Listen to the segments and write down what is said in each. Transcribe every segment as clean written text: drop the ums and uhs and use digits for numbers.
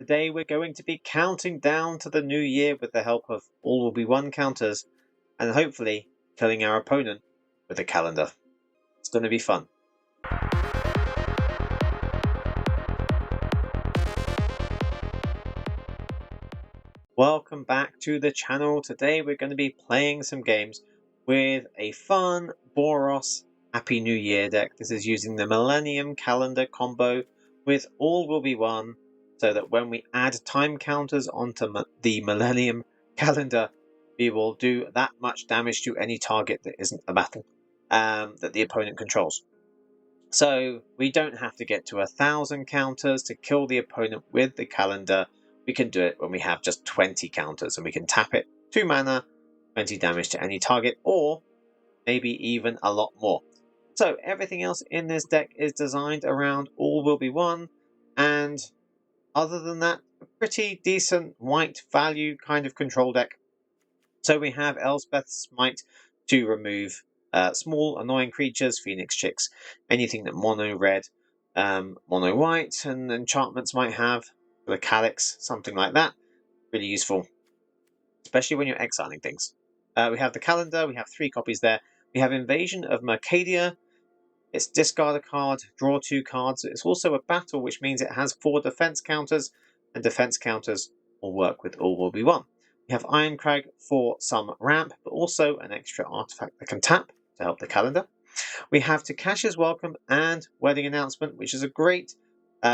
Today we're going to be counting down to the new year with the help of All Will Be One counters and hopefully killing our opponent with a calendar. It's going to be fun. Welcome back to the channel. Today we're going to be playing some games with a fun Boros Happy New Year deck. This is using the Millennium Calendar combo with All Will Be One, so that when we add time counters onto the Millennium Calendar, we will do that much damage to any target that isn't a battle that the opponent controls. So we don't have to get to 1,000 counters to kill the opponent with the calendar. We can do it when we have just 20 counters, and we can tap it 2 mana, 20 damage to any target, or maybe even a lot more. So everything else in this deck is designed around All Will Be One, and other than that, a pretty decent white value kind of control deck. So we have Elspeth's Smite to remove small annoying creatures, Phoenix Chicks, anything that mono red, mono white, and enchantments might have, the Calyx, something like that. Really useful, especially when you're exiling things. We have the calendar, we have 3 copies there. We have Invasion of Mercadia. It's discard a card, draw 2 cards. It's also a battle, which means it has 4 defense counters, and defense counters will work with All Will Be One. We have Ironcrag for some ramp, but also an extra artifact that can tap to help the calendar. We have Takashi's Welcome and Wedding Announcement, which is a great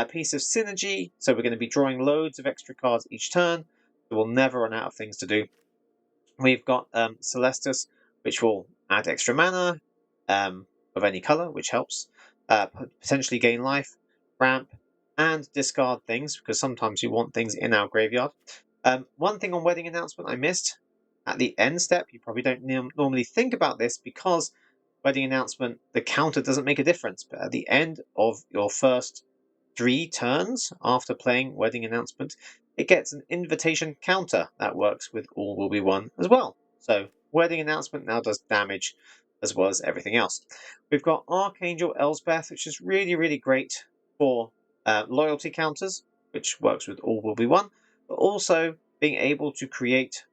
piece of synergy. So we're going to be drawing loads of extra cards each turn. We will never run out of things to do. We've got Celestus, which will add extra mana of any colour, which helps. Potentially gain life, ramp, and discard things, because sometimes we want things in our graveyard. One thing on Wedding Announcement I missed at the end step, you probably don't normally think about this, because Wedding Announcement, the counter doesn't make a difference, but at the end of your first 3 turns after playing Wedding Announcement, it gets an invitation counter that works with All Will Be One as well. So Wedding Announcement now does damage as well as everything else. We've got Archangel Elspeth, which is really, really great for loyalty counters, which works with All Will Be One, but also being able to create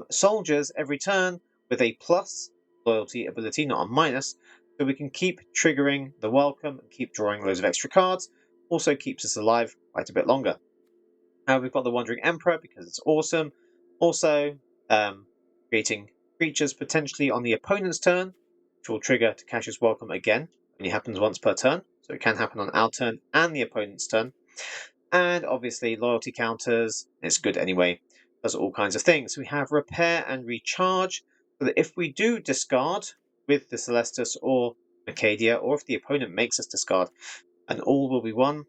soldiers every turn with a plus loyalty ability, not a minus, so we can keep triggering the welcome and keep drawing loads of extra cards. Also keeps us alive quite a bit longer. We've got the Wandering Emperor because it's awesome. Also creating creatures potentially on the opponent's turn, which will trigger Takashi's Welcome again. Only happens once per turn, so it can happen on our turn and the opponent's turn. And obviously loyalty counters, it's good anyway, does all kinds of things. We have Repair and Recharge, so that if we do discard with the Celestus or Mercadia, or if the opponent makes us discard, an All Will Be One,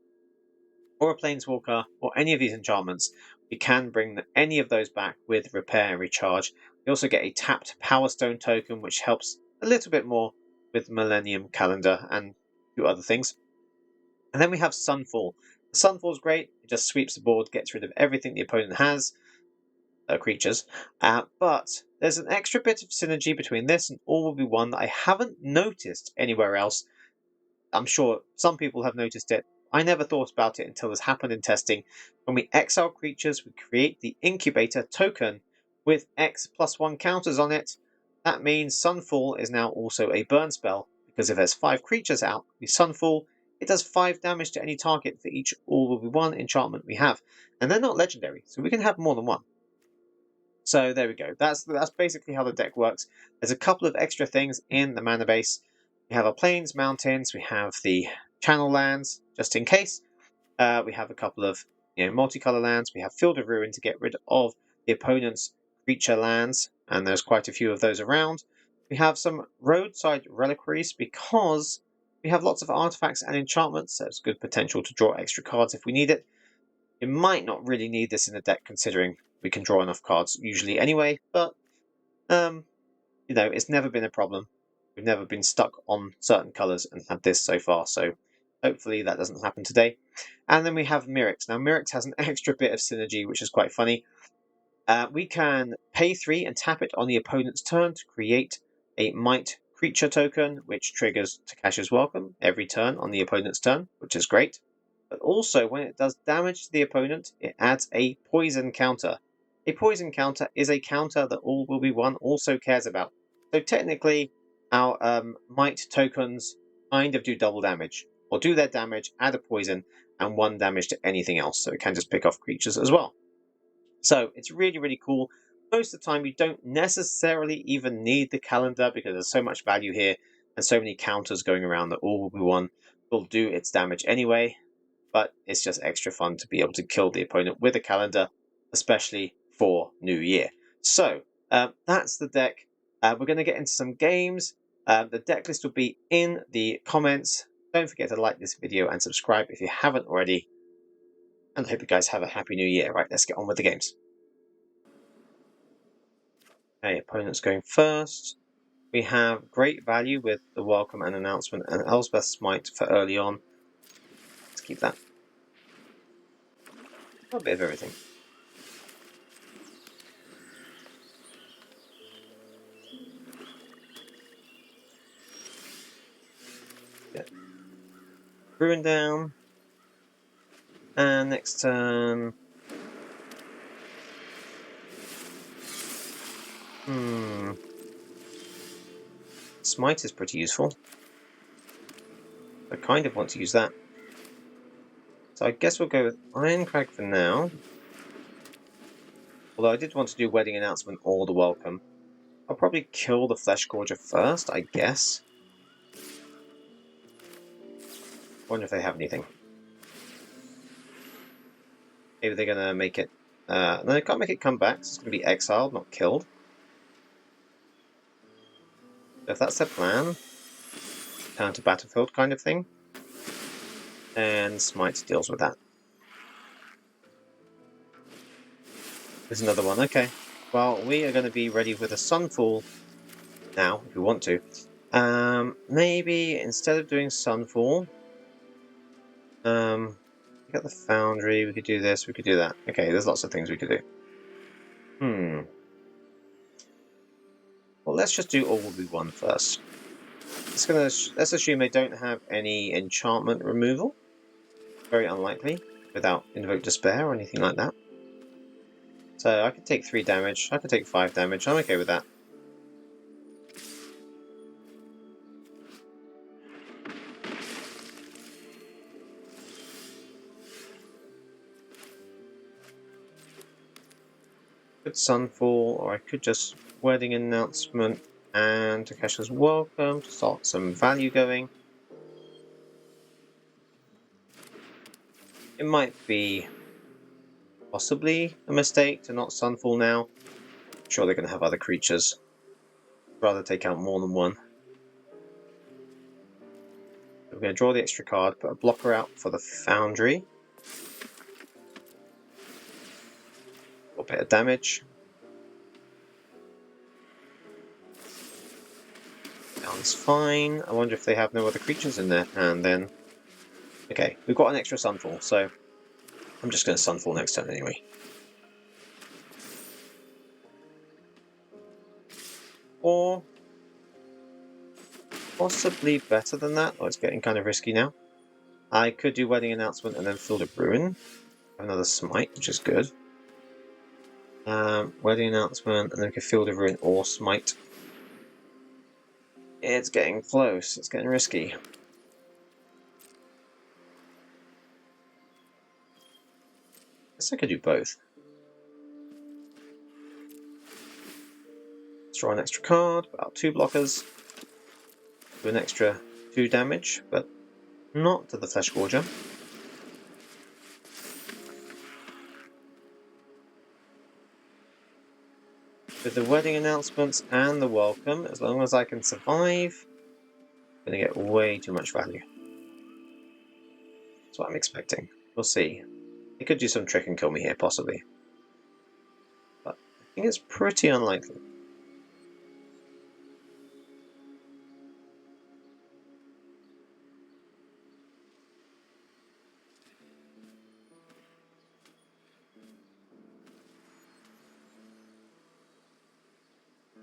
or a Planeswalker, or any of these enchantments, we can bring any of those back with Repair and Recharge. We also get a tapped Power Stone token, which helps a little bit more with Millennium Calendar and a few other things. And then we have Sunfall. Sunfall's great, it just sweeps the board, gets rid of everything the opponent has, creatures, but there's an extra bit of synergy between this and All Will Be One that I haven't noticed anywhere else. I'm sure some people have noticed it. I never thought about it until this happened in testing. When we exile creatures, we create the Incubator token with X+1 counters on it. That means Sunfall is now also a burn spell, because if there's 5 creatures out with Sunfall, it does 5 damage to any target for each All Will Be One enchantment we have. And they're not legendary, so we can have more than one. So there we go. That's basically how the deck works. There's a couple of extra things in the mana base. We have our plains, mountains, we have the channel lands, just in case. We have a couple of multicolor lands. We have Field of Ruin to get rid of the opponent's creature lands, and there's quite a few of those around. We have some roadside reliquaries because we have lots of artifacts and enchantments, so it's good potential to draw extra cards if we need it. You might not really need this in the deck, considering we can draw enough cards usually anyway, but it's never been a problem. We've never been stuck on certain colours and had this so far, so hopefully that doesn't happen today. And then we have Mirrex. Now Mirrex has an extra bit of synergy, which is quite funny. We can pay 3 and tap it on the opponent's turn to create a Might creature token, which triggers Takashi's Welcome every turn on the opponent's turn, which is great. But also, when it does damage to the opponent, it adds a poison counter. A poison counter is a counter that all will be one also cares about. So technically, our might tokens kind of do double damage, or do their damage, add a poison, and 1 damage to anything else. So it can just pick off creatures as well. So it's really, really cool. Most of the time, you don't necessarily even need the calendar because there's so much value here and so many counters going around that all will be one will do its damage anyway. But it's just extra fun to be able to kill the opponent with a calendar, especially for New Year. So that's the deck. We're going to get into some games. The deck list will be in the comments. Don't forget to like this video and subscribe if you haven't already. And I hope you guys have a happy new year. Right, let's get on with the games. Okay, opponent's going first. We have great value with the welcome and announcement and Elspeth's Smite for early on. Let's keep that. A bit of everything. Get Ruin down. And next turn... Smite is pretty useful. I kind of want to use that. So I guess we'll go with Ironcrag for now. Although I did want to do Wedding Announcement or the Welcome. I'll probably kill the Fleshgorger first, I guess. Wonder if they have anything. Maybe they're going to make it... no, they can't make it come back, so it's going to be exiled, not killed. So if that's their plan, turn to battlefield kind of thing, and Smite deals with that. There's another one, okay. Well, we are going to be ready with a Sunfall now, if we want to. Maybe instead of doing Sunfall, we got the Foundry, we could do this, we could do that. Okay, there's lots of things we could do. Well, let's just do all will be one first. Let's assume they don't have any enchantment removal. Very unlikely, without Invoke Despair or anything like that. So I could take 3 damage, I could take 5 damage, I'm okay with that. Could Sunfall, or I could just Wedding Announcement and Takesha's Welcome to start some value going. It might be possibly a mistake to not Sunfall now. I'm sure they're going to have other creatures. I'd rather take out more than one. We're going to draw the extra card, put a blocker out for the Foundry. A bit of damage. Sounds fine. I wonder if they have no other creatures in there. And then... Okay, we've got an extra Sunfall, so I'm just going to Sunfall next turn anyway. Or possibly better than that. Oh, it's getting kind of risky now. I could do Wedding Announcement and then Field of Ruin. Another Smite, which is good. Wedding Announcement, and then we can Field of Ruin or Smite. It's getting close. It's getting risky. Guess I could do both. Let's draw an extra card, put out 2 blockers. Do an extra 2 damage, but not to the Fleshgorger. With the Wedding Announcements and the Welcome, as long as I can survive, I'm going to get way too much value. That's what I'm expecting. We'll see. They could do some trick and kill me here, possibly. But I think it's pretty unlikely.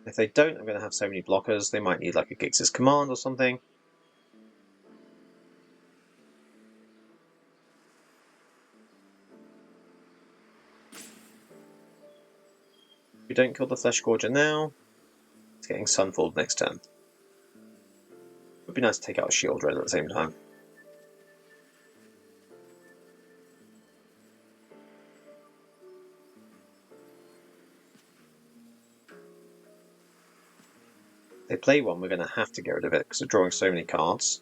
If they don't, I'm going to have so many blockers. They might need like a Gix's Command or something. If we don't kill the Flesh Gorger now, it's getting Sunfalled next turn. Would be nice to take out a Shield Red at the same time. If they play one, we're going to have to get rid of it because we're drawing so many cards.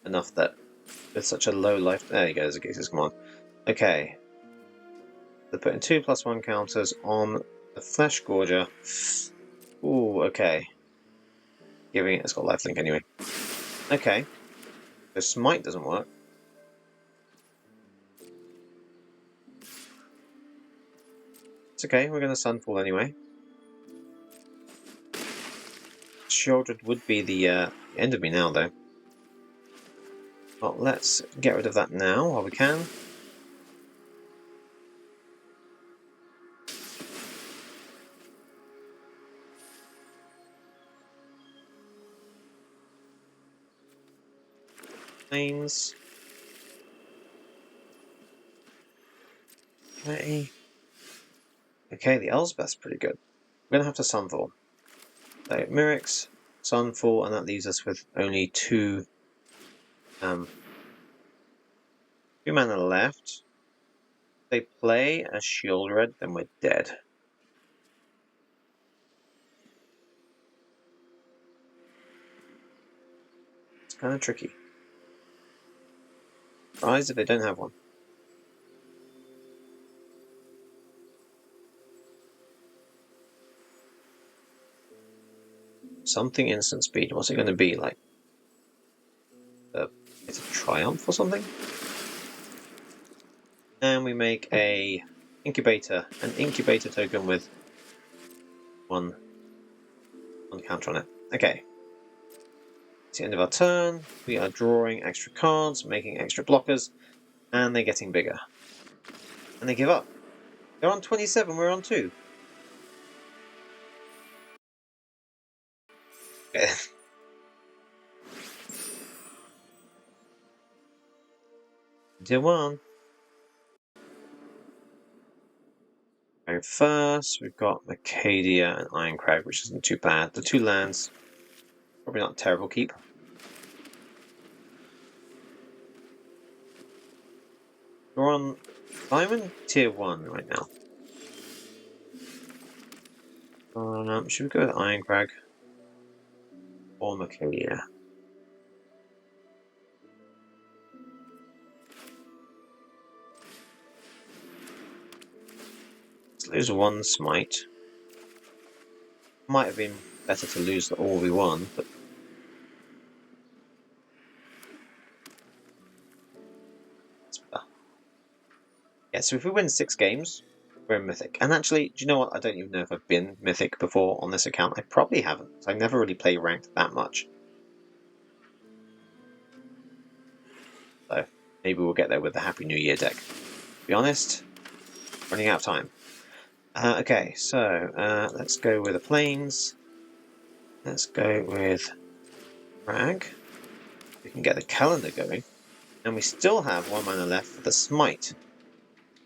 Enough that with such a low life. There you go, there's a Geese's command. Okay. They're putting 2/+1 counters on the Flesh Gorger. Ooh, okay. Giving it, it's got lifelink anyway. Okay. So Smite doesn't work. It's okay, we're going to Sunfall anyway. Shieldred would be the end of me now, though. Well, let's get rid of that now while we can. Planes. Okay. Okay, the Elspeth's pretty good. We're going to have to Sunfall. So, Mirrex, Sunfall, and that leaves us with only two mana left. If they play a Shield Red, then we're dead. It's kind of tricky. Surprised if they don't have one. Something instant speed. What's it going to be like? It's a Triumph or something? And we make an incubator token with one counter on it. Okay. It's the end of our turn. We are drawing extra cards, making extra blockers, and they're getting bigger. And they give up. They're on 27, we're on 2. Okay. Tier 1. Going first, we've got Mercadia and Ironcrag, which isn't too bad. The 2 lands, probably not a terrible keep. We're on Diamond Tier 1 right now. Should we go with Ironcrag or Mercadia? Let's lose 1 Smite. Might have been better to lose the all we won, but it's better. Yeah, so if we win 6 games, we're in Mythic. And actually, do you know what? I don't even know if I've been Mythic before on this account. I probably haven't. I never really play ranked that much. So maybe we'll get there with the Happy New Year deck. To be honest, running out of time. Okay, so let's go with the planes. Let's go with Rag. We can get the calendar going. And we still have 1 mana left for the Smite,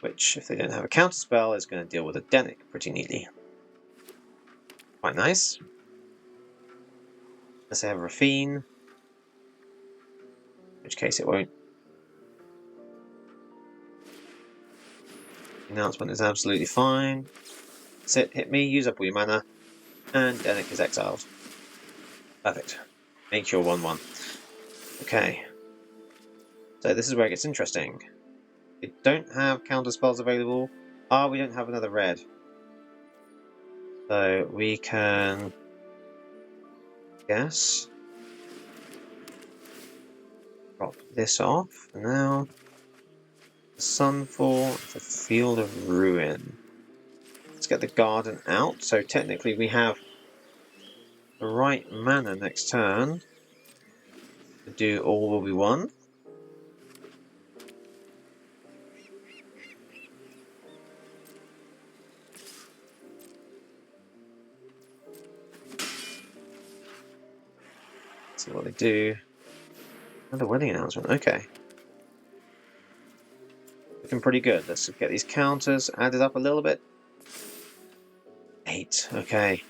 which, if they don't have a counterspell, is going to deal with a Denic pretty neatly. Quite nice. Unless they have Raffine, in which case it won't. Announcement is absolutely fine. Sit, hit me, use up all your mana, and Denic is exiled. Perfect. Make your 1/1. Okay. So this is where it gets interesting. We don't have counter spells available. We don't have another red. So we can guess. Drop this off for now. Sunfall, the Field of Ruin. Let's get the Garden out. So technically we have the right mana next turn to do all will be won. See what they do. Another wedding announcement. Okay. Looking pretty good. Let's get these counters added up a little bit. 8. Okay.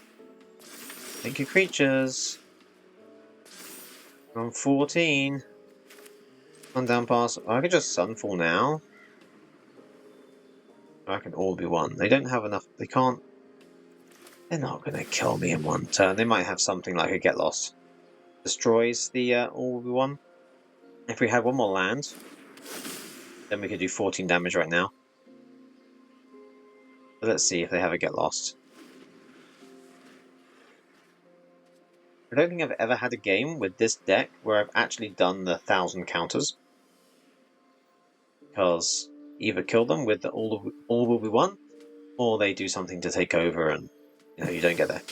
Thank you, creatures. We're on 14. On down past. I could just Sunfall now. I can all be one. They don't have enough. They can't. They're not going to kill me in one turn. They might have something like a Get Lost. Destroys the all be one. If we had one more land, then we could do 14 damage right now. But let's see if they have a Get Lost. I don't think I've ever had a game with this deck where I've actually done the 1,000 counters. Because either kill them with the all will be one, or they do something to take over and you don't get there.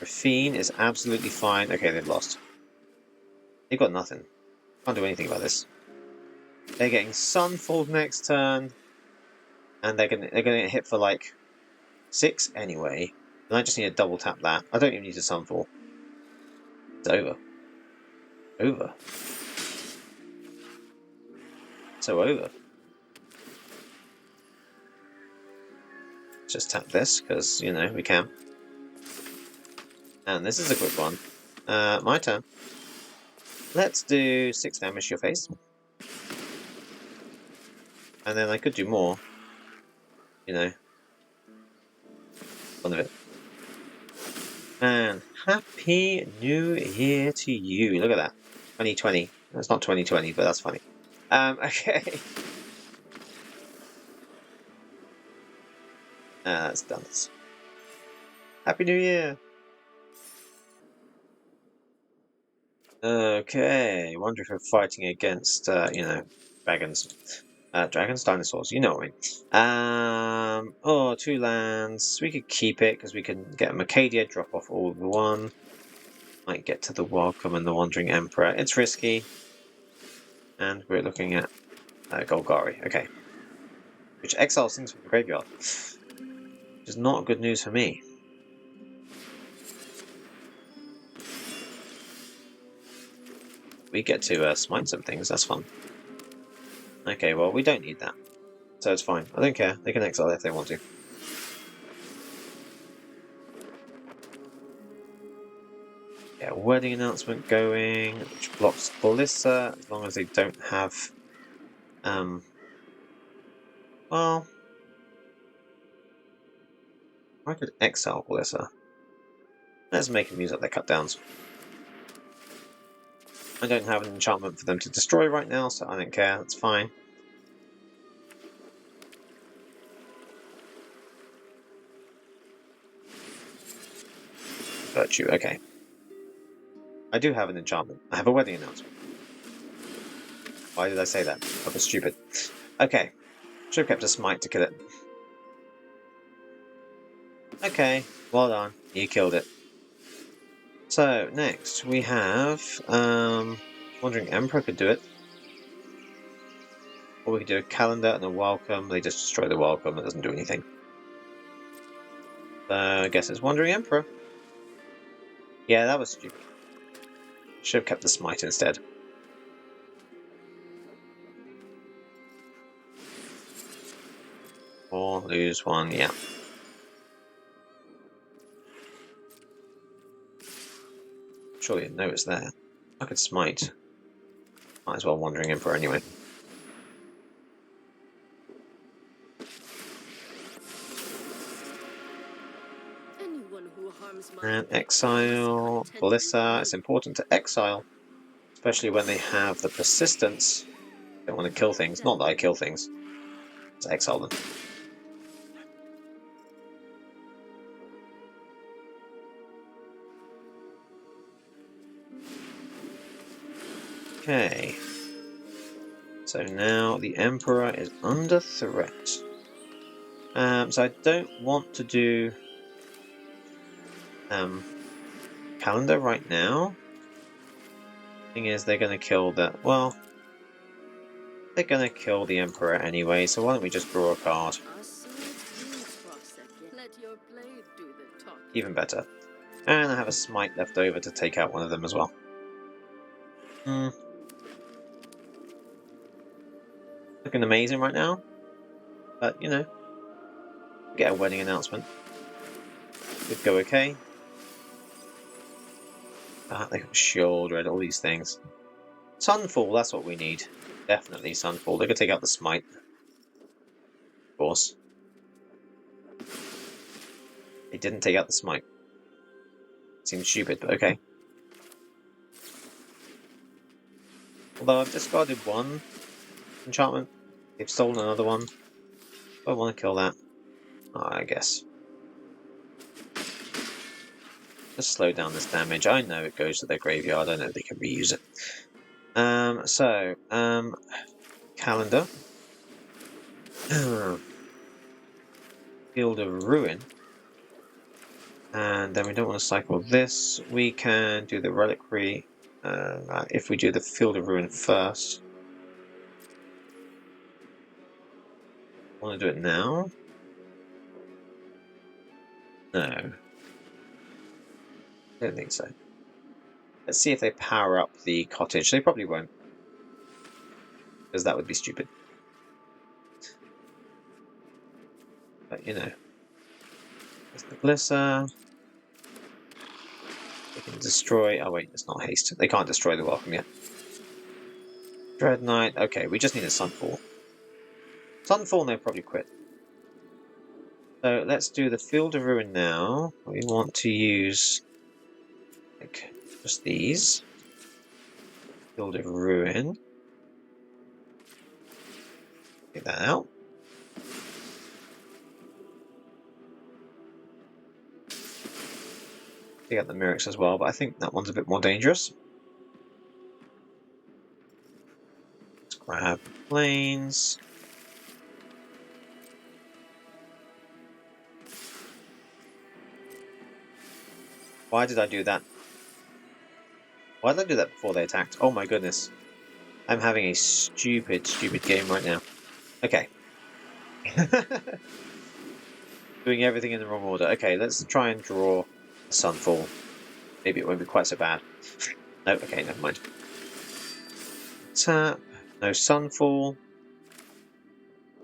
Raffine is absolutely fine. Okay, they've lost. They've got nothing. Can't do anything about this. They're getting Sunfall next turn, and they're gonna get hit for like 6 anyway. And I just need to double tap that. I don't even need to Sunfall. It's over. Over. So over. Just tap this, because, we can. And this is a quick one. My turn. Let's do 6 damage to your face. And then I could do more. One of it. And Happy New Year to you. Look at that. 2020. It's not 2020, but that's funny. Okay. That's done. Happy New Year. Okay. Wonder if we're fighting against, dragons. Dragons, dinosaurs, you know what I mean. 2 lands. We could keep it because we can get a Mercadia, drop off all the one. Might get to the Welcome and the Wandering Emperor. It's risky. And we're looking at Golgari. Okay. Which exiles things from the graveyard. Which is not good news for me. We get to smite some things, that's fun. Okay, well, we don't need that. So it's fine. I don't care. They can exile if they want to. Yeah, wedding announcement going, which blocks Ballista, as long as they don't have... well... I could exile Ballista. Let's make them use up their cut downs. I don't have an enchantment for them to destroy right now, so I don't care. That's fine. Virtue, okay. I do have an enchantment. I have a wedding announcement. Why did I say that? That was stupid. Okay. Should have kept a smite to kill it. Okay, well done. You killed it. So, next we have... Wandering Emperor could do it. Or we could do a calendar and a welcome. They just destroy the welcome. It doesn't do anything. So, I guess it's Wandering Emperor. Yeah, that was stupid. Should have kept the smite instead. Or lose 1, yeah. Surely no, it's there. I could smite. Might as well Wandering Emperor anyway. And exile Ballista. It's important to exile, especially when they have the persistence. Don't want to kill things. Not that I kill things. Just exile them. Okay. So now the Emperor is under threat. So I don't want to do calendar right now. Thing is, they're going to kill that. Well, they're going to kill the Emperor anyway. So why don't we just draw a card? Even better. And I have a smite left over to take out one of them as well. Looking amazing right now. But, get a wedding announcement. Could go okay. They got Shield Red, all these things. Sunfall, that's what we need. Definitely Sunfall. They could take out the Smite. Of course. They didn't take out the Smite. Seems stupid, but okay. Although I've discarded one enchantment. They've stolen another one. I want to kill that. Oh, I guess. Just slow down this damage. I know it goes to their graveyard. I know they can reuse it. Calendar. Field of Ruin. And then we don't want to cycle this. We can do the Reliquary if we do the Field of Ruin first. Want to do it now? No. I don't think so. Let's see if they power up the cottage. They probably won't. Because that would be stupid. But, you know. There's the Glisser. They can destroy... Oh, wait, it's not haste. They can't destroy the Welcome yet. Dread Knight. Okay, we just need a Sunfall. Sunfall, they'll probably quit. So let's do the Field of Ruin now. We want to use... like, just these. Field of Ruin. Get that out. Take out the Mirrors as well, but I think that one's a bit more dangerous. Let's grab Plains. Why did I do that? Why did I do that before they attacked? Oh my goodness. I'm having a stupid game right now. Okay. Doing everything in the wrong order. Okay, let's try and draw a Sunfall. Maybe it won't be quite so bad. No, okay, never mind. Tap. No Sunfall.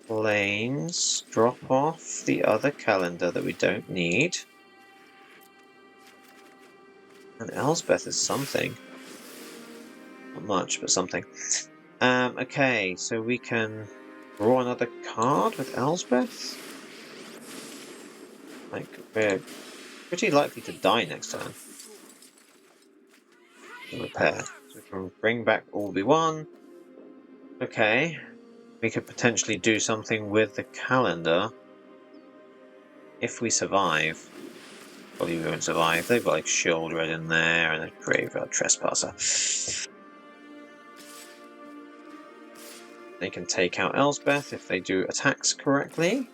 Plains. Drop off the other calendar that we don't need. And Elspeth is something. Not much, but something. Okay, so we can draw another card with Elspeth. Like, we're pretty likely to die next turn. Repair. So we can bring back All-Be-One. Okay. We could potentially do something with the calendar. If we survive. Probably we won't survive. They've got like Shield Red in there and a Graveyard Trespasser. They can take out Elspeth if they do attacks correctly.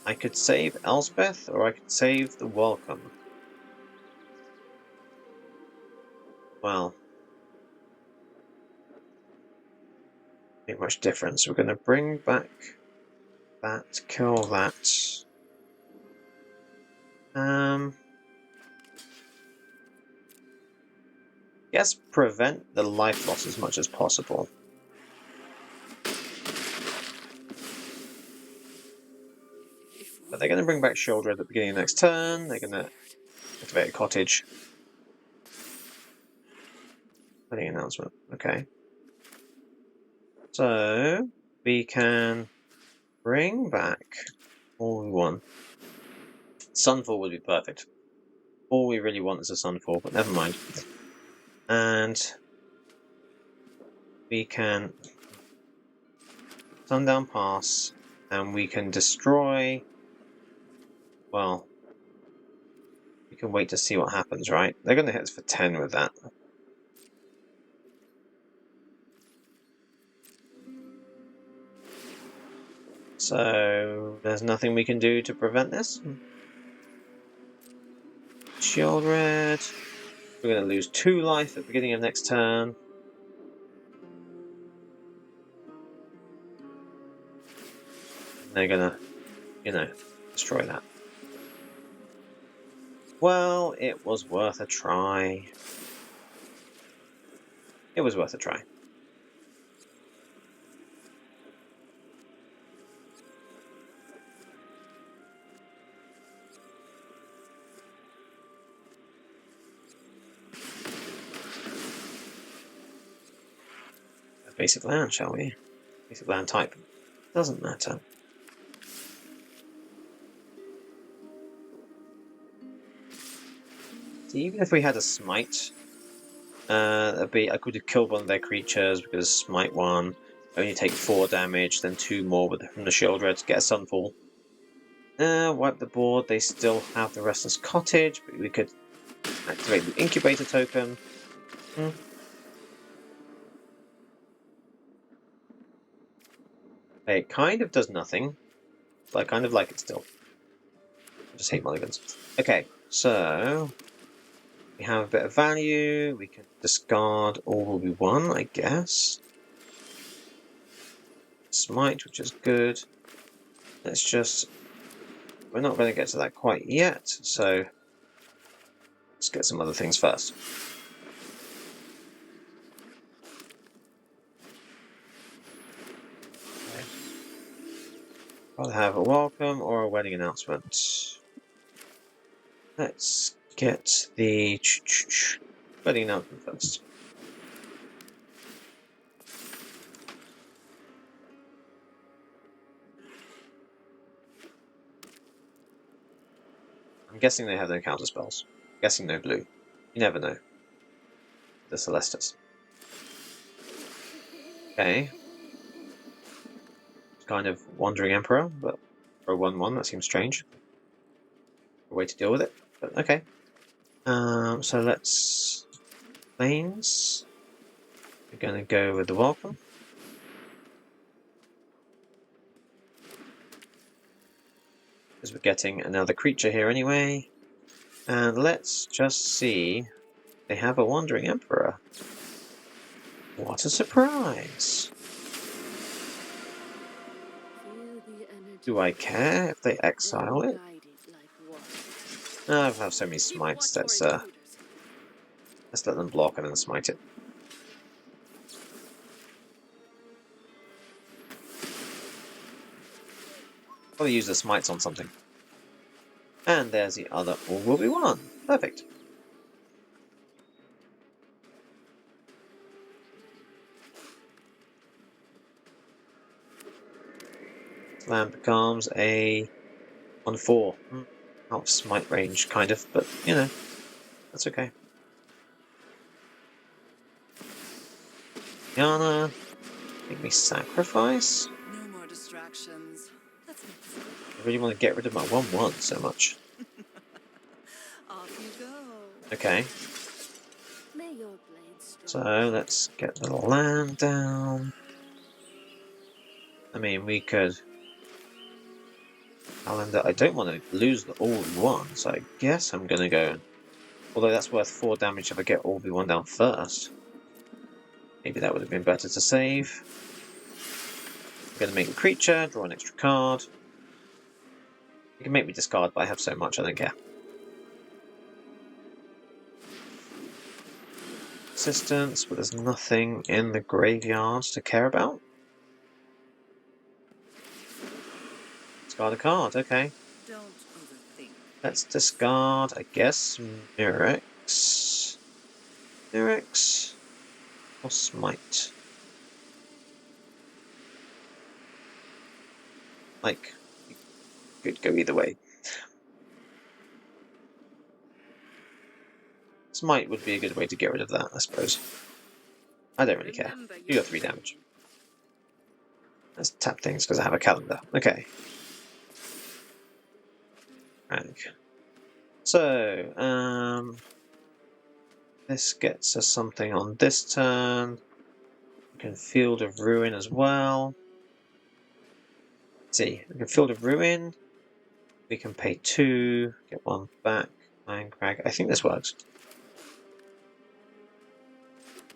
I could save Elspeth, or I could save the Welcome. Well, not much difference. We're going to bring back that, kill that. Yes, prevent the life loss as much as possible. But they're going to bring back Shoulder at the beginning of next turn. They're going to activate a cottage. Wedding announcement. Okay. So we can bring back all we want. Sunfall would be perfect. All we really want is a Sunfall, but never mind. And we can Sundown Pass, and we can destroy. Well, we can wait to see what happens, right? They're going to hit us for 10 with that. So there's nothing we can do to prevent this. Shield Red. We're going to lose 2 life at the beginning of next turn. They're going to, you know, destroy that. Well, it was worth a try. It was worth a try. basic land, shall we? Basic land type. Doesn't matter. So even if we had a smite, I could have killed one of their creatures because smite 1 only take 4 damage, then 2 more from the shield red to get a sunfall. Wipe the board. They still have the Restless Cottage, but we could activate the incubator token. It kind of does nothing, but I kind of like it still. I just hate mulligans. Okay, so we have a bit of value. We can discard all will be one, I guess. Smite, which is good. Let's just... We're not going to get to that quite yet, so let's get some other things first. Okay. I'll have a welcome or a wedding announcement. Let's get the wedding announcement first. I'm guessing they have no counter spells. I'm guessing no blue. You never know. The Celestis. Okay. Kind of Wandering Emperor, but for a 1/1, that seems strange. A way to deal with it, but okay. So let's... Planes. We're going to go with the welcome. Because we're getting another creature here anyway. And let's just see. They have a Wandering Emperor. What a surprise! Do I care if they exile it? I have so many smites, let's let them block and then smite it. Probably use the smites on something. And there's the other all will be one. Perfect. Land becomes a 1/4. Out of smite range, kind of, but you know, that's okay. Yana, make me sacrifice? No more distractions. I really want to get rid of my 1/1 so much. Off you go. Okay. So let's get the land down. I mean, we could... Calendar. I don't want to lose the all-in-one, so I guess I'm going to go... Although that's worth 4 damage if I get all-in-one down first. Maybe that would have been better to save. I'm going to make a creature, draw an extra card. You can make me discard, but I have so much I don't care. Assistance, but there's nothing in the graveyard to care about. Discard a card, okay. Don't overthink. Let's discard, I guess, Mirrex. Mirrex or Smite. Like, you could go either way. Smite would be a good way to get rid of that, I suppose. I don't really care. You got 3 damage. Let's tap things because I have a calendar. Okay. Rank. So, this gets us something on this turn. We can Field of Ruin as well. Let's see, we can Field of Ruin. We can pay 2, get 1 back. Iron Crag. I think this works.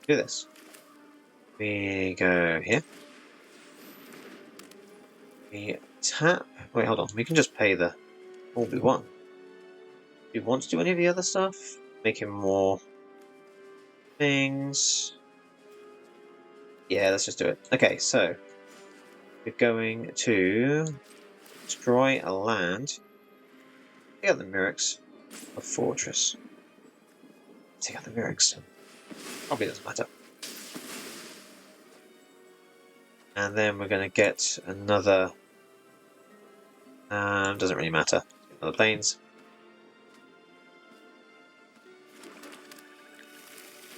Do this. We go here. We tap. Wait, hold on. We can just pay the all we want. Do you want to do any of the other stuff? Make him more things. Yeah, let's just do it. Okay, so we're going to destroy a land. Take out the Mirrex of Fortress. Take out the Mirrex. Probably doesn't matter. And then we're going to get another... doesn't really matter. Another planes.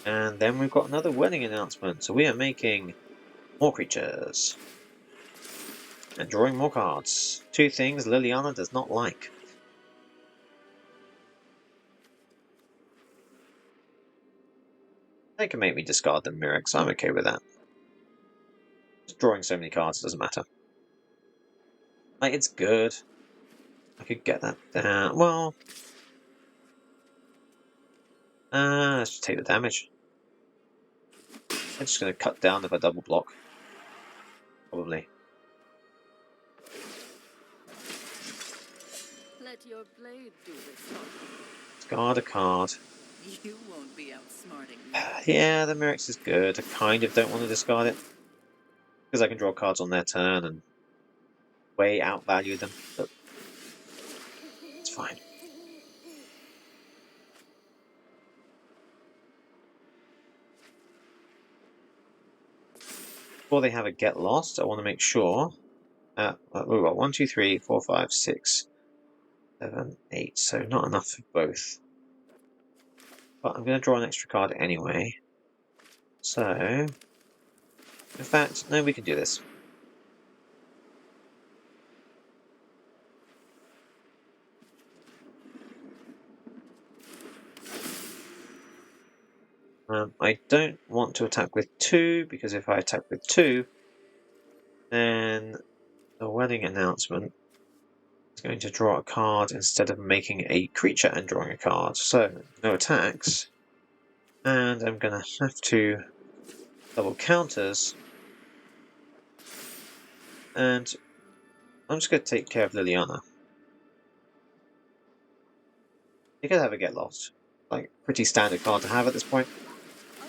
And then we've got another wedding announcement. So we are making more creatures. And drawing more cards. Two things Liliana does not like. They can make me discard the Mirror, so I'm okay with that. Just drawing so many cards doesn't matter. Like, it's good. I could get that down. Well, let's just take the damage. I'm just going to cut down if I double block. Probably. Let your blade do the talking. Discard a card. You won't be outsmarting me. Yeah, the Mirror is good. I kind of don't want to discard it. Because I can draw cards on their turn and way outvalue them. But it's fine. Before they have a get lost, I want to make sure. We've got 1, 2, 3, 4, 5, 6, 7, 8. So not enough for both. But I'm going to draw an extra card anyway. So, in fact, no, we can do this. I don't want to attack with 2, because if I attack with 2, then the wedding announcement is going to draw a card instead of making a creature and drawing a card. So, no attacks. And I'm going to have to double counters. And I'm just going to take care of Liliana. You could have a get lost. Like, pretty standard card to have at this point. Oh,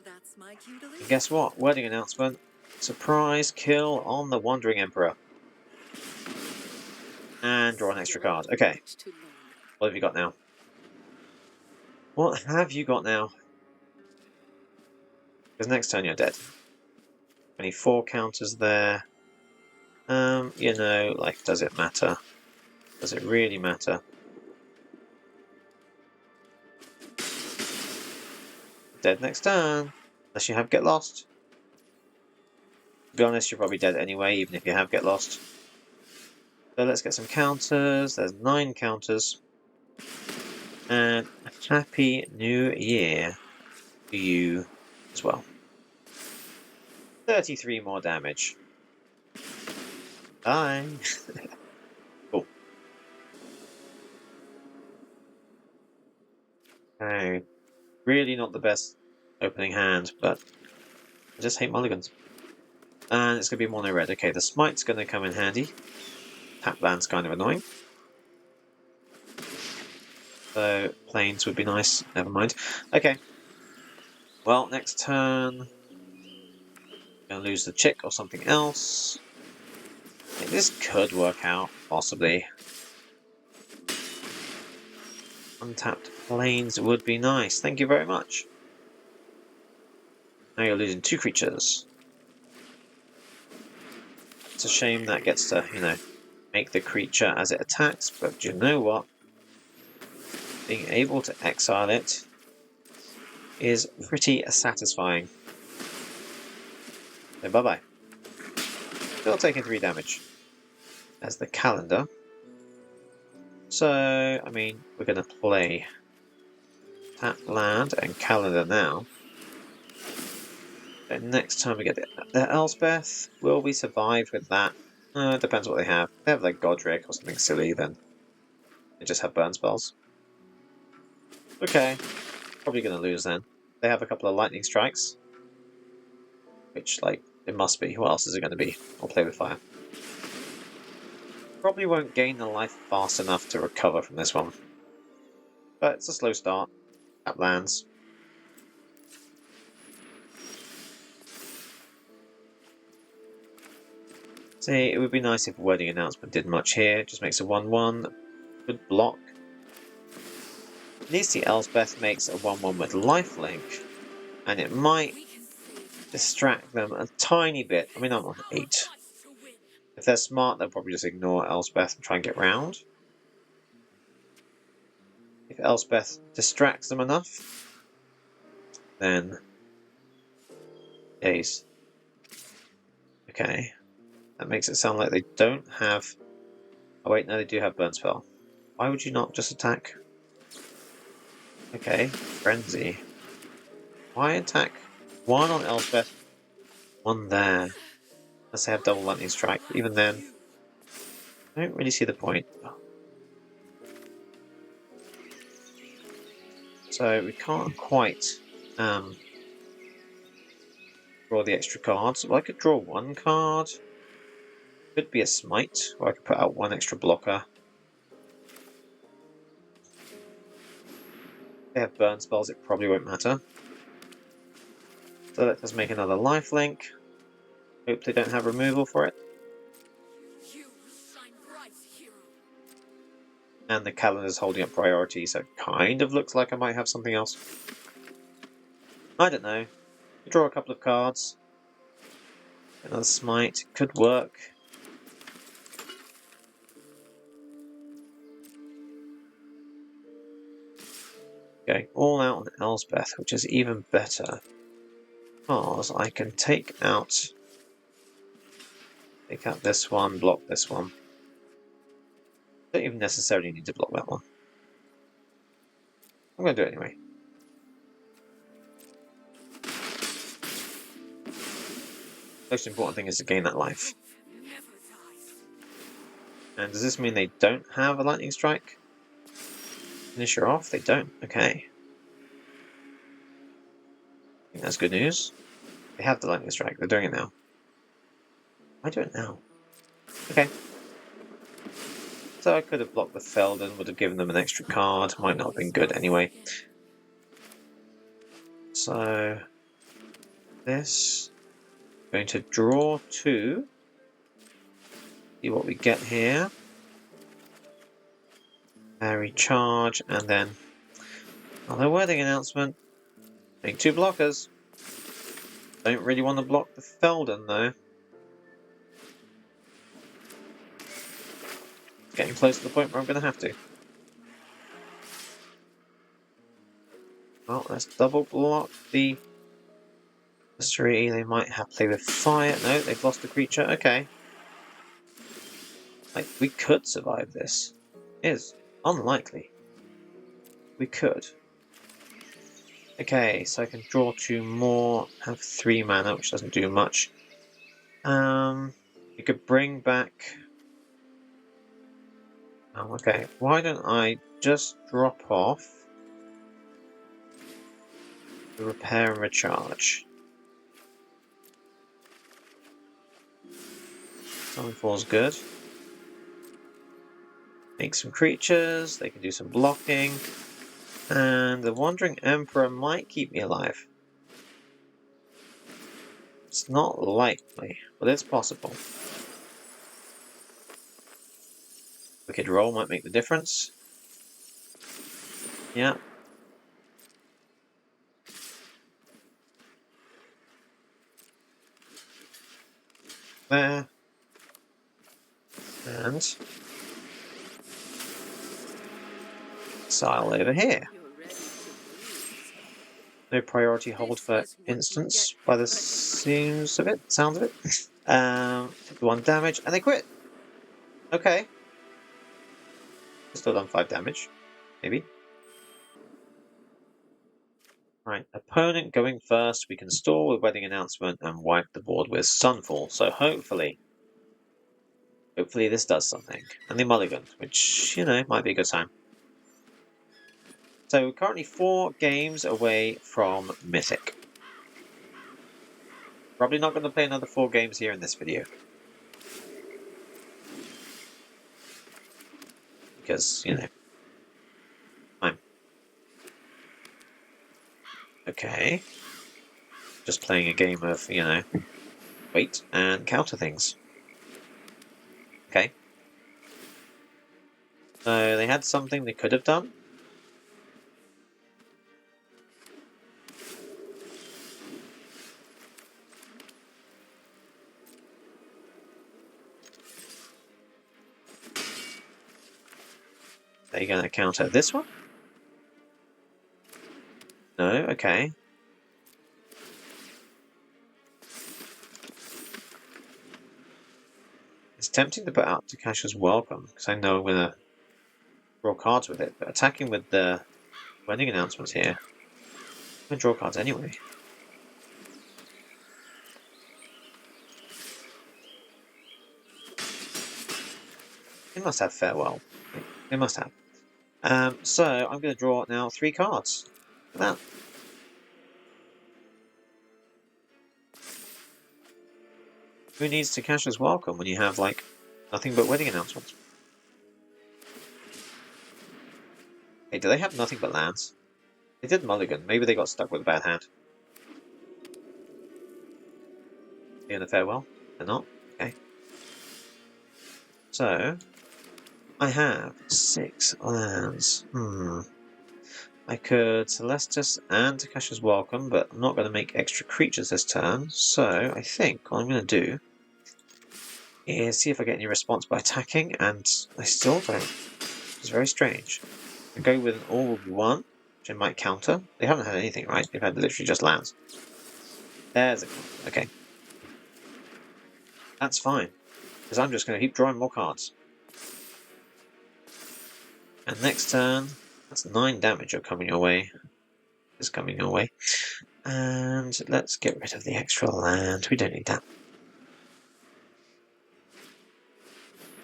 that's my cue to leave. And guess what? Wedding announcement. Surprise kill on the Wandering Emperor. And draw an extra card. Okay. What have you got now? What have you got now? Because next turn you're dead. 24 counters there. You know, like, does it matter? Does it really matter? Dead next turn. Unless you have get lost. To be honest, you're probably dead anyway, even if you have get lost. So let's get some counters. There's 9 counters. And a happy new year to you as well. 33 more damage. Bye. Cool. Okay. Really not the best opening hand, but I just hate mulligans. And it's going to be mono red. Okay, the smite's going to come in handy. Tap land's kind of annoying. So planes would be nice. Never mind. Okay. Well, next turn, going to lose the chick or something else. This could work out, possibly. Untapped planes would be nice. Thank you very much. Now you're losing 2 creatures. It's a shame that gets to, you know, make the creature as it attacks, but do you know what? Being able to exile it is pretty satisfying. So bye-bye. Still taking 3 damage. As the calendar. So, I mean, we're going to play tap land and calendar now. And next time we get the Elspeth, will we survive with that? It depends what they have. If they have like Godric or something silly, then they just have burn spells. Okay, probably going to lose then. They have a couple of lightning strikes. Which, like, it must be. What else is it going to be? I'll play with fire. Probably won't gain the life fast enough to recover from this one. But it's a slow start. Tap lands. See, it would be nice if a wedding announcement did much here. It just makes a 1-1. Good block. At least the Elspeth makes a 1-1 with lifelink. And it might distract them a tiny bit. I mean, I'm on 8. If they're smart, they'll probably just ignore Elspeth and try and get round. If Elspeth distracts them enough, then Ace. Okay. That makes it sound like they don't have... Oh wait, no, they do have Burn Spell. Why would you not just attack? Okay, Frenzy. Why attack? One on Elspeth, one there. Unless they have double Lightning Strike. Even then, I don't really see the point. So we can't quite draw the extra cards. Well, I could draw one card. Could be a Smite, or I could put out one extra blocker. If they have burn spells, it probably won't matter. So let us make another lifelink. Hope they don't have removal for it. And the calendar's holding up priority, so it kind of looks like I might have something else. I don't know. Draw a couple of cards. Another Smite. Could work. Going all out on Elspeth, which is even better. Because I can take out this one, block this one. Don't even necessarily need to block that one. I'm going to do it anyway. Most important thing is to gain that life. And does this mean they don't have a lightning strike? Finisher off? They don't. Okay. I think that's good news. They have the lightning strike. They're doing it now. Why do it now? Okay. So I could have blocked the Felden, would have given them an extra card. Might not have been good anyway. So this, going to draw 2. See what we get here. Recharge, and then another wedding announcement. Make 2 blockers. Don't really want to block the Felden though. Getting close to the point where I'm going to have to. Well, let's double block the mystery. They might have play with fire. No, they've lost the creature. Okay. Like, we could survive this. It is unlikely. We could. Okay, so I can draw 2 more, have 3 mana, which doesn't do much. You could bring back... Oh, okay. Why don't I just drop off the repair and recharge? Sunfall's good. Make some creatures, they can do some blocking. And the Wandering Emperor might keep me alive. It's not likely, but it's possible. Wicked Roll might make the difference. Yeah. There. And exile over here. No priority hold for instance by the sounds of it. 1 damage, and they quit. Okay. Still done 5 damage. Maybe. Right, opponent going first. We can stall with wedding announcement and wipe the board with Sunfall. So hopefully this does something. And they mulligan, which, you know, might be a good time. So we're currently 4 games away from Mythic. Probably not going to play another 4 games here in this video. Because, you know, time. Okay. Just playing a game of, you know, wait and counter things. Okay. So they had something they could have done. Are you going to counter this one? No? Okay. It's tempting to put out Takasha's Welcome, because I know I'm going to draw cards with it, but attacking with the wedding announcements here, I'm going to draw cards anyway. They must have Farewell. They must have. So I'm going to draw now 3 cards. Look at that. Who needs Takasha's Welcome when you have, like, nothing but wedding announcements? Hey, do they have nothing but lands? They did mulligan. Maybe they got stuck with a bad hand. Are in a farewell? They're not? Okay. So, I have 6 lands. I could Celestus and Takasha's Welcome, but I'm not going to make extra creatures this turn. So, I think what I'm going to do is see if I get any response by attacking, and I still don't. It's very strange. I go with an all will be 1, which I might counter. They haven't had anything, right? They've had literally just lands. There's a counter. Okay. That's fine, because I'm just going to keep drawing more cards. And next turn, that's 9 damage are coming your way. Is coming your way. And let's get rid of the extra land. We don't need that.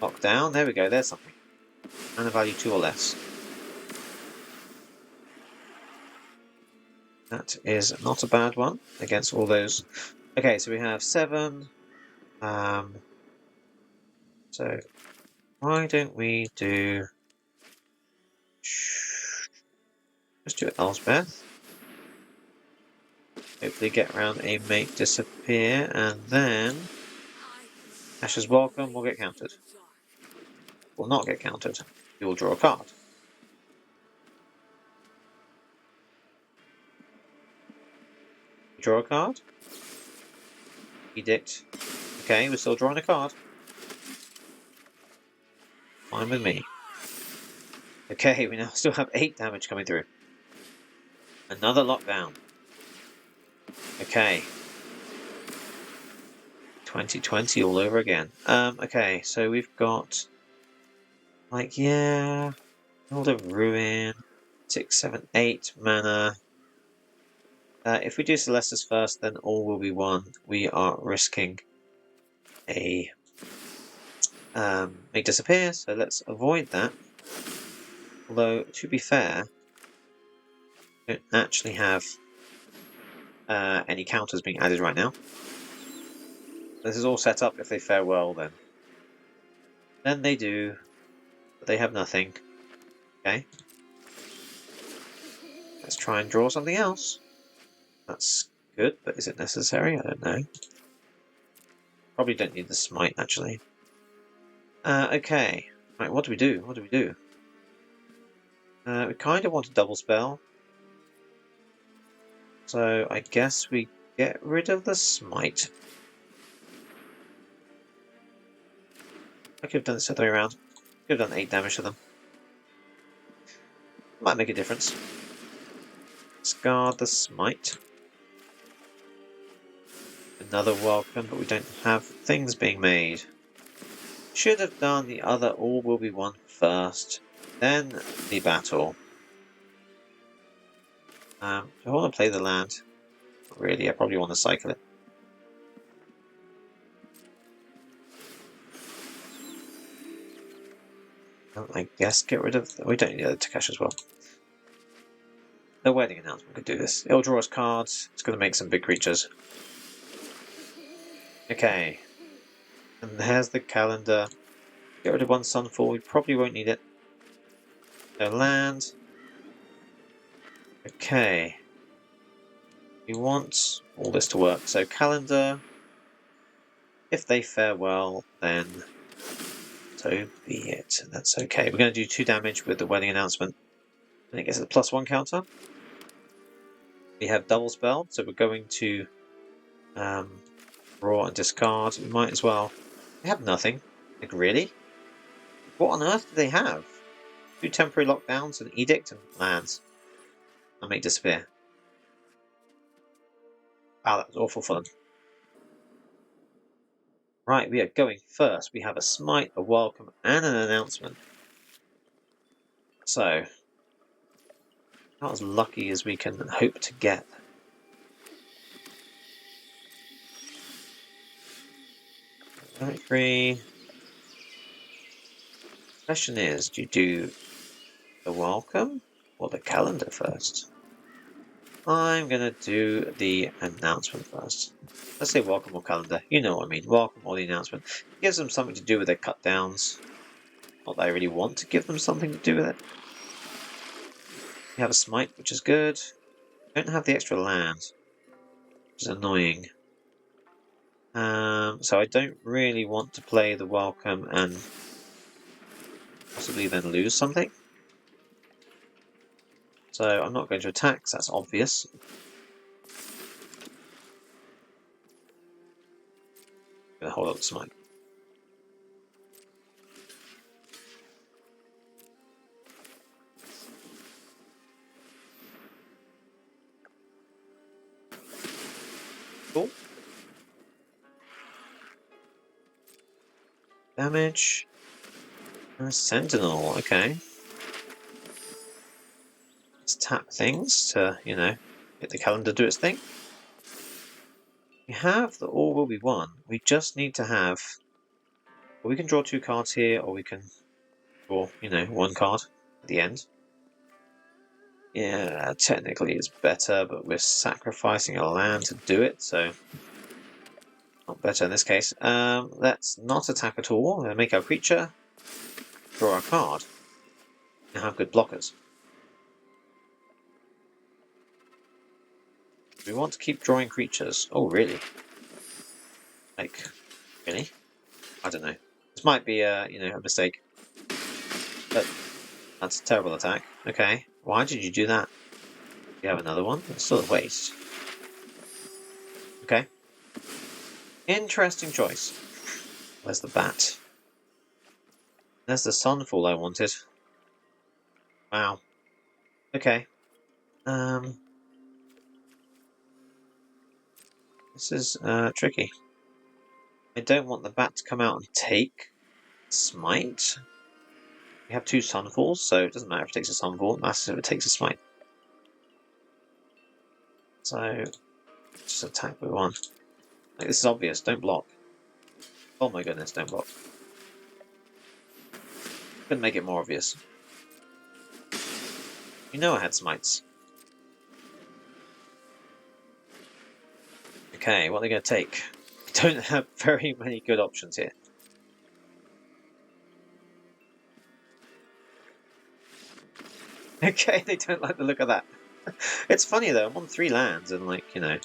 Lock down. There we go. There's something. Mana value 2 or less. That is not a bad one against all those. Okay, so we have 7. So why don't we do... Let's do Elspeth. Hopefully get around a Make Disappear, and then Asher's Welcome will get countered. Will not get countered. You will draw a card. Draw a card. Edict. Okay, we're still drawing a card. Fine with me. Okay, we now still have 8 damage coming through. Another lockdown. Okay. 2020 all over again. Okay, so we've got... Like, yeah... Field of Ruin. 6, 7, 8 mana. If we do Celestus first, then all will be 1. We are risking a... Make Disappear, so let's avoid that. Although, to be fair, we don't actually have any counters being added right now. This is all set up if they fare well, then. Then they do, but they have nothing. Okay. Let's try and draw something else. That's good, but is it necessary? I don't know. Probably don't need the smite, actually. Okay. Right, what do we do? What do we do? We kind of want a double spell. So I guess we get rid of the smite. I could have done this the other way around. Could have done 8 damage to them. Might make a difference. Discard the smite. Another welcome, but we don't have things being made. Should have done the other all will be 1 first, then the battle. Do I want to play the land? Not really, I probably want to cycle it. I guess get rid of... We don't need the Takesh as well. The wedding announcement could do this. It'll draw us cards. It's going to make some big creatures. Okay. And there's the calendar. Get rid of 1 Sunfall. We probably won't need it. No land. Okay. We want all this to work. So calendar. If they fare well, then so be it. That's okay. We're going to do 2 damage with the wedding announcement. And it gets a +1 counter. We have double spell, so we're going to draw and discard. We might as well. They have nothing. Like, really? What on earth do they have? 2 temporary lockdowns, an edict, and lands. And make disappear. Wow, that was awful fun. Right, we are going first. We have a smite, a welcome, and an announcement. So, not as lucky as we can hope to get. Victory. Question is, do you do the welcome or the calendar first? I'm gonna do the announcement first. Let's say welcome or calendar. You know what I mean. Welcome or the announcement. It gives them something to do with their cut downs. Not that I really want to give them something to do with it. We have a smite, which is good. Don't have the extra land, which is annoying. So I don't really want to play the welcome and possibly then lose something. So I'm not going to attack, because that's obvious. I'm going to hold up the smite. Cool. Damage. Sentinel, okay. Let's tap things to, you know, get the calendar do its thing. We have the all will be won. We just need to have. Well, we can draw 2 cards here, or we can draw, you know, 1 card at the end. Yeah, technically it's better, but we're sacrificing a land to do it, so not better in this case. Let's not attack at all. Make our creature, draw a card, and have good blockers. We want to keep drawing creatures. Oh, really? Like, really? I don't know. This might be a, you know, a mistake. But that's a terrible attack. Okay, why did you do that? You have another one? It's still a waste. Okay. Interesting choice. Where's the bat? There's the sunfall I wanted. Wow. Okay. This is tricky. I don't want the bat to come out and take smite. We have 2 sunfalls, so it doesn't matter if it takes a sunfall. It matters if it takes a smite. So just attack with 1. Like, this is obvious. Don't block. Oh my goodness, don't block. Couldn't make it more obvious. You know I had smites. Okay, what are they going to take? We don't have very many good options here. Okay, they don't like the look of that. It's funny though, I'm on 3 lands and, like, you know,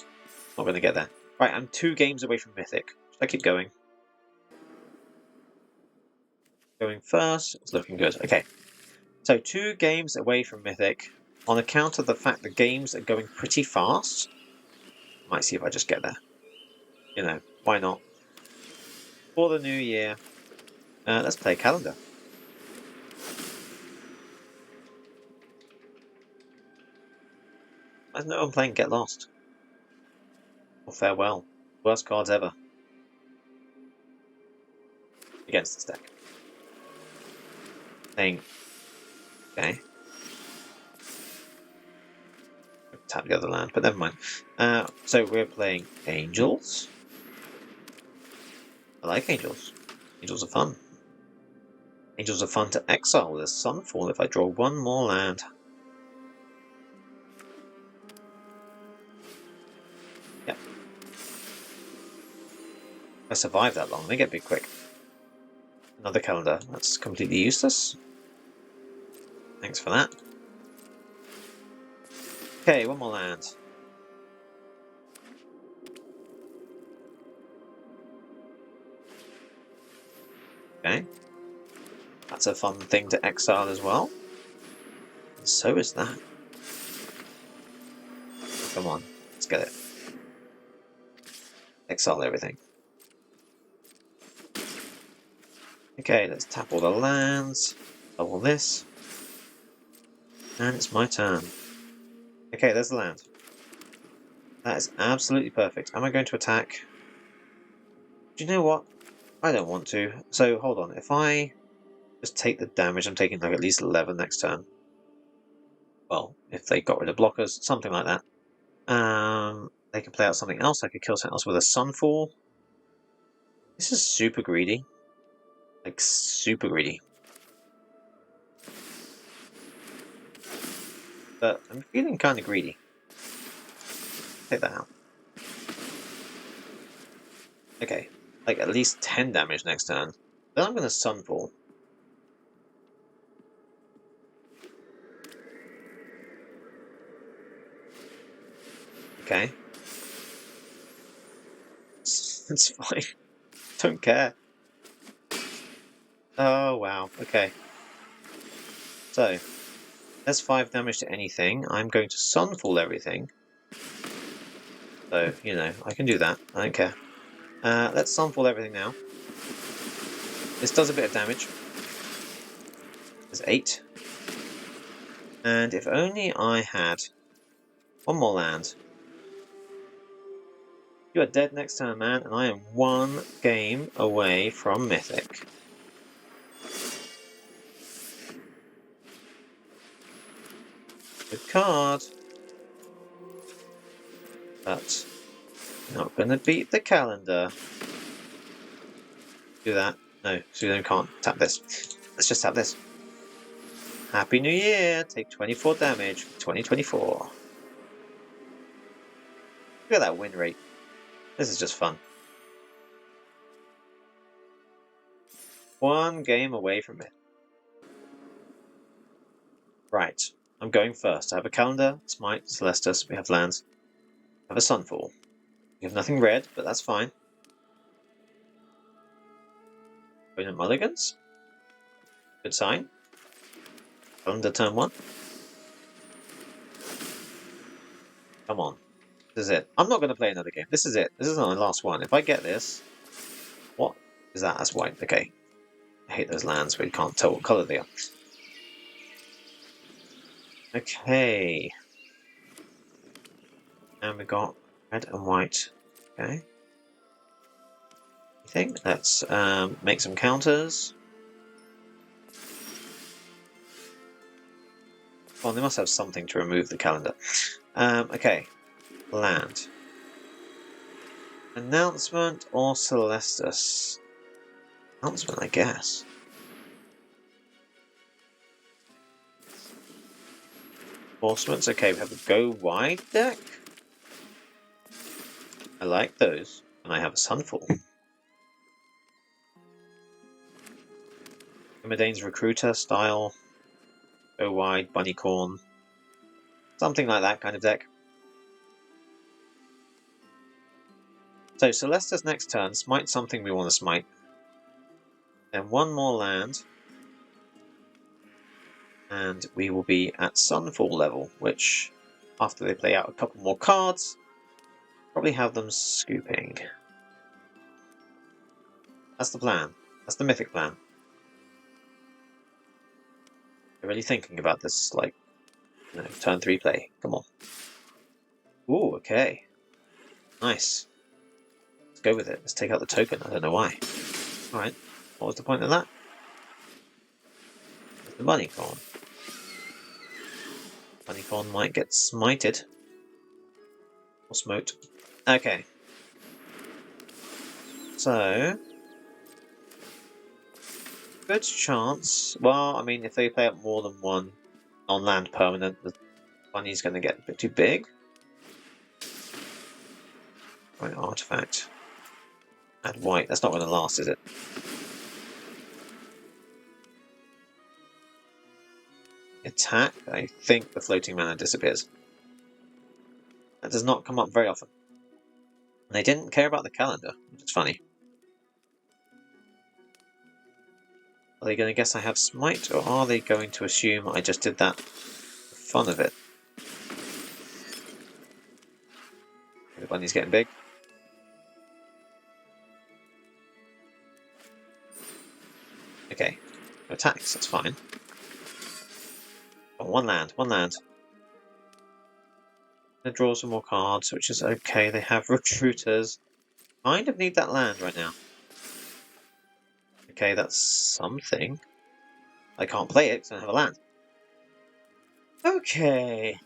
not going to get there. Right, I'm 2 games away from Mythic. Should I keep going? Going first, it's looking good. Okay, so 2 games away from Mythic. On account of the fact the games are going pretty fast, might see if I just get there. You know, why not? For the new year, let's play calendar. There's no one playing Get Lost. Or Farewell. Worst cards ever. Against this deck. Playing. Okay. Tap the other land, but never mind. So we're playing Angels. I like Angels. Angels are fun. Angels are fun to exile with a Sunfall if I draw 1 more land. Yep. If I survive that long, they get big quick. Another calendar. That's completely useless. Thanks for that. Okay, 1 more land. Okay. That's a fun thing to exile as well. And so is that. Come on, let's get it. Exile everything. Okay, let's tap all the lands. Double this. And it's my turn. Okay, there's the land. That is absolutely perfect. Am I going to attack? Do you know what? I don't want to. So, hold on. If I just take the damage, I'm taking like at least 11 next turn. Well, if they got rid of blockers, something like that. They can play out something else. I could kill something else with a Sunfall. This is super greedy. Like, super greedy. But I'm feeling kind of greedy. Take that out. Okay. Like, at least 10 damage next turn. Then I'm going to Sunfall. Okay. It's fine. Don't care. Oh, wow. Okay. So, there's 5 damage to anything. I'm going to Sunfall everything. So, you know, I can do that. I don't care. Let's Sunfall everything now. This does a bit of damage. There's 8. And if only I had one more land. You are dead next turn, man, and I am 1 game away from Mythic. Good card. But not going to beat the calendar. Do that. No, Sudan can't tap this. Let's just tap this. Happy New Year! Take 24 damage for 2024. Look at that win rate. This is just fun. 1 game away from it. Right, I'm going first. I have a calendar, Smite, Celestus, we have lands. I have a Sunfall. We have nothing red, but that's fine. Opponent mulligans. Good sign. Calendar turn 1. Come on. This is it. I'm not going to play another game. This is it. This is my last one. If I get this... What is that? That's white. Okay. I hate those lands where you can't tell what colour they are. Okay. And we got red and white. Okay. I think let's make some counters. Well, they must have something to remove the calendar. Okay. Land. Announcement or Celestus? Announcement, I guess. Enforcements. Okay, we have a go wide deck. I like those. And I have a Sunfall. Midane's Recruiter style. Go wide, Bunnycorn. Something like that kind of deck. So Celestus next turn. Smite something we want to smite. Then 1 more land. And we will be at Sunfall level, which, after they play out a couple more cards, probably have them scooping. That's the plan. That's the Mythic plan. They're really thinking about this, like, you know, turn 3 play. Come on. Ooh, okay. Nice. Let's go with it. Let's take out the token. I don't know why. Alright. What was the point of that? There's the Bunnycorn. Bunnycorn might get smited. Or smoked. Okay. So... good chance. Well, I mean, if they play up more than 1 on-land permanent, the bunny's going to get a bit too big. Right, artifact. Add white. That's not going to last, is it? Attack. I think the floating mana disappears. That does not come up very often. And they didn't care about the calendar, which is funny. Are they going to guess I have smite, or are they going to assume I just did that for fun of it? The bunny's getting big. Okay, attacks, that's fine. Oh, one land, one land. They draw some more cards, which is okay. They have recruiters. Kind of need that land right now. Okay, that's something. I can't play it because I don't have a land. Okay.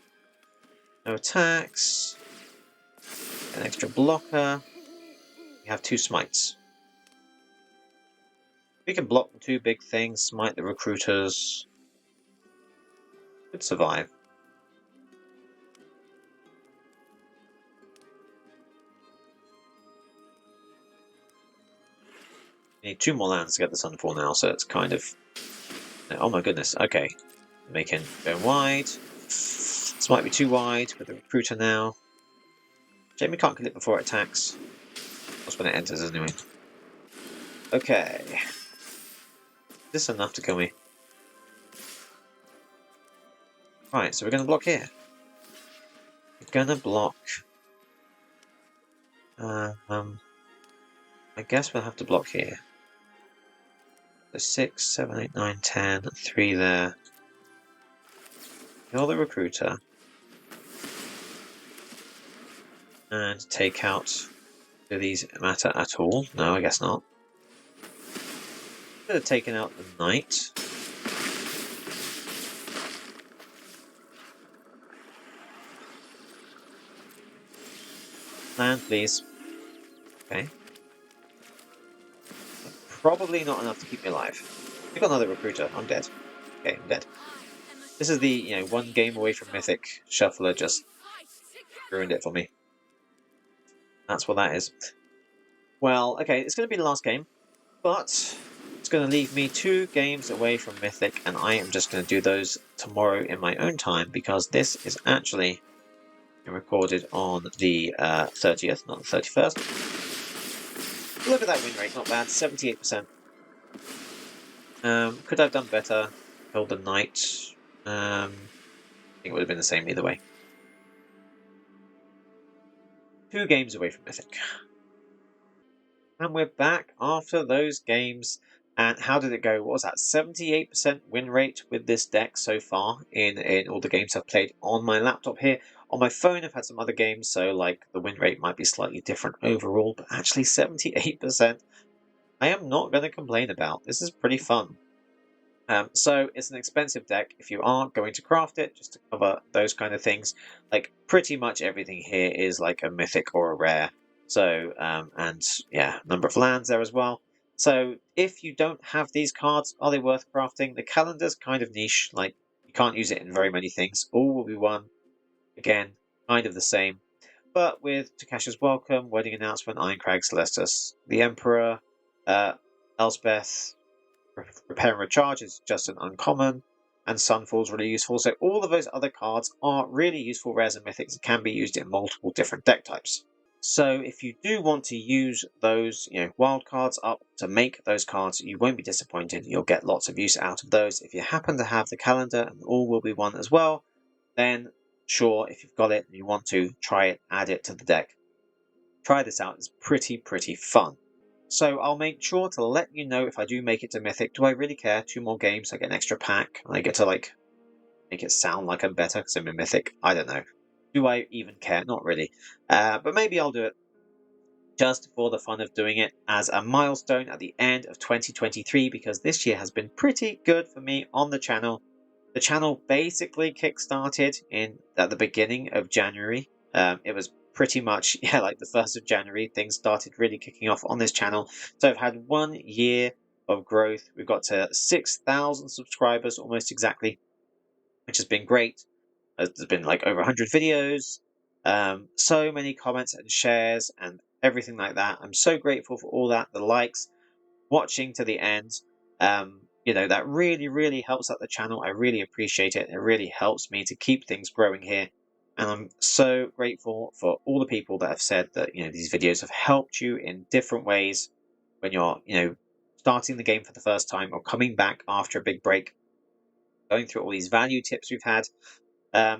No attacks. An extra blocker. We have 2 smites. We can block the 2 big things, smite the recruiters. Could survive. We need 2 more lands to get the Sunfall now, so it's kind of... Oh my goodness, okay. Making going wide. This might be too wide with the recruiter now. Jamie can't kill it before it attacks. That's when it enters anyway. Okay. Is this enough to kill me? Right, so we're going to block here. We're going to block... I guess we'll have to block here. So 6, 7, 8, 9, 10, 3 there. Kill the recruiter. And take out... Do these matter at all? No, I guess not. Could have taken out the knight. Land, please. Okay. Probably not enough to keep me alive. We've got another recruiter. I'm dead. Okay, I'm dead. This is the, one game away from Mythic. Shuffler just ruined it for me. That's what that is. Well, okay, it's going to be the last game, but it's going to leave me 2 games away from Mythic, and I am just going to do those tomorrow in my own time, because this is actually recorded on the 30th, not the 31st. Look at that win rate, not bad, 78%. Could I have done better? Killed the knight. I think it would have been the same either way. 2 games away from Mythic. And we're back after those games. And how did it go? What was that? 78% win rate with this deck so far in all the games I've played on my laptop here. On my phone, I've had some other games, so like the win rate might be slightly different overall, but actually 78%. I am not going to complain about. This is pretty fun. So it's an expensive deck if you are going to craft it, just to cover those kind of things. Like pretty much everything here is like a mythic or a rare. So, and yeah, number of lands there as well. So if you don't have these cards, are they worth crafting? The calendar's kind of niche, like you can't use it in very many things. All will be one. Again, kind of the same. But with Takasha's Welcome, Wedding Announcement, Ironcrag, Celestus, the Emperor, Elspeth, Repair and Recharge is just an uncommon, and Sunfall's really useful. So all of those other cards are really useful rares and mythics and can be used in multiple different deck types. So if you do want to use those, wild cards up to make those cards, you won't be disappointed. You'll get lots of use out of those. If you happen to have the calendar and all will be one as well, then sure, if you've got it and you want to try it, add it to the deck. Try this out. It's pretty fun. So I'll make sure to let you know if I do make it to Mythic. Do I really care? 2 more games, I get an extra pack, and I get to make it sound like I'm better because I'm in Mythic. I don't know. Do I even care? Not really. But maybe I'll do it just for the fun of doing it as a milestone at the end of 2023, because this year has been pretty good for me on the channel. The channel basically kickstarted at the beginning of January. It was pretty much, like the 1st of January, things started really kicking off on this channel. So I've had 1 year of growth. We've got to 6,000 subscribers almost exactly, which has been great. There's been like over 100 videos, so many comments and shares and everything like that. I'm so grateful for all that, the likes, watching to the end. That really helps out the channel. I really appreciate it. It really helps me to keep things growing here. And I'm so grateful for all the people that have said that, these videos have helped you in different ways when you're, starting the game for the first time or coming back after a big break, going through all these value tips we've had.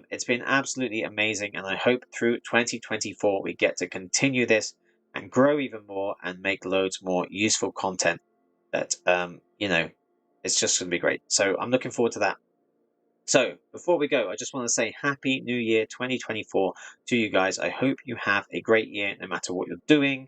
It's been absolutely amazing. And I hope through 2024, we get to continue this and grow even more and make loads more useful content that, it's just going to be great. So I'm looking forward to that. So, before we go, I just want to say Happy New Year 2024 to you guys. I hope you have a great year no matter what you're doing.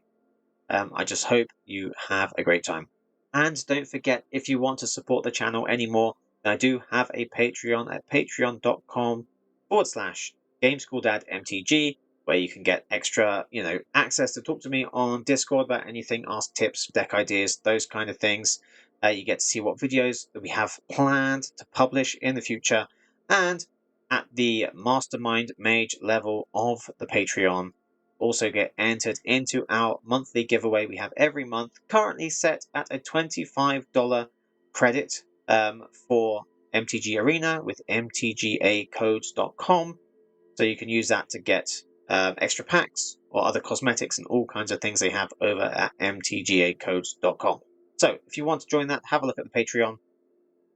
I just hope you have a great time. And don't forget, if you want to support the channel anymore, I do have a Patreon at patreon.com/GameSchoolDadMTG, where you can get extra, access to talk to me on Discord about anything, ask tips, deck ideas, those kind of things. You get to see what videos that we have planned to publish in the future. And at the Mastermind Mage level of the Patreon, also get entered into our monthly giveaway we have every month, currently set at a $25 credit for MTG Arena with mtgacodes.com. So you can use that to get extra packs or other cosmetics and all kinds of things they have over at mtgacodes.com. So if you want to join that, have a look at the Patreon.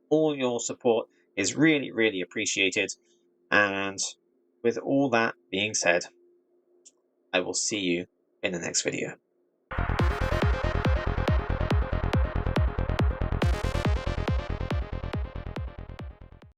All your support is really, really appreciated. And with all that being said, I will see you in the next video.